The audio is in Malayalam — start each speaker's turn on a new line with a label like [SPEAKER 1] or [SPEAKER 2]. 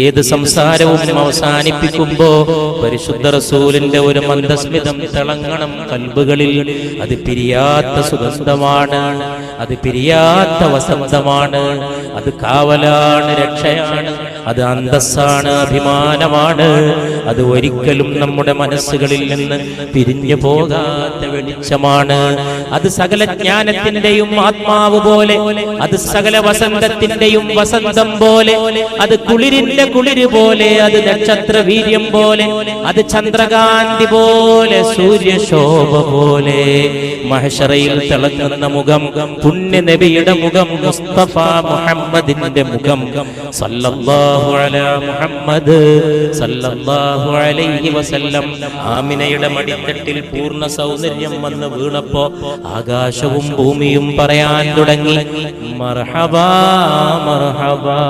[SPEAKER 1] ഏത് സംസാരവും അവസാനിപ്പിക്കുമ്പോ പരിശുദ്ധ റസൂലിന്റെ ഒരു മന്ദസ്മിതം തിളങ്ങണം കൽബുകളിൽ. അത് പിരിയാത്ത സുഗന്ധമാണ്, അത് പിരിയാത്ത വസന്തമാണ്, അത് കാവലാണ്, രക്ഷയാണ്, അത് അന്തസ്സാണ്, അഭിമാനമാണ്. അത് ഒരിക്കലും നമ്മുടെ മനസ്സുകളിൽ നിന്ന് പിരിഞ്ഞു പോകാത്ത വെളിച്ചമാണ്. അത് സകല ജ്ഞാനത്തിന്റെയും ആത്മാവ് പോലെ, അത് സകല വസന്തത്തിന്റെയും വസന്തം പോലെ, അത് കുളിരിന്റെ കുളിര് പോലെ, അത് നക്ഷത്ര വീര്യം പോലെ, അത് ചന്ദ്രകാന്തി പോലെ, സൂര്യശോഭ പോലെ. മഹ്ശറയിൽ തിളങ്ങുന്ന മുഖം പുണ്യ നബിയുടെ മുഖം, മുസ്തഫ മുഹമ്മദിന്റെ മുഖം. സല്ലല്ലാഹു അലാ മുഹമ്മദ് സല്ലല്ലാഹു അലൈഹി വസല്ലം. ആമിനയുടെ മടിത്തട്ടിൽ പൂർണ്ണ സൗന്ദര്യം വന്ന് വീണപ്പോ ആകാശവും ഭൂമിയും പറയാൻ തുടങ്ങി, മർഹബാ മർഹബാ.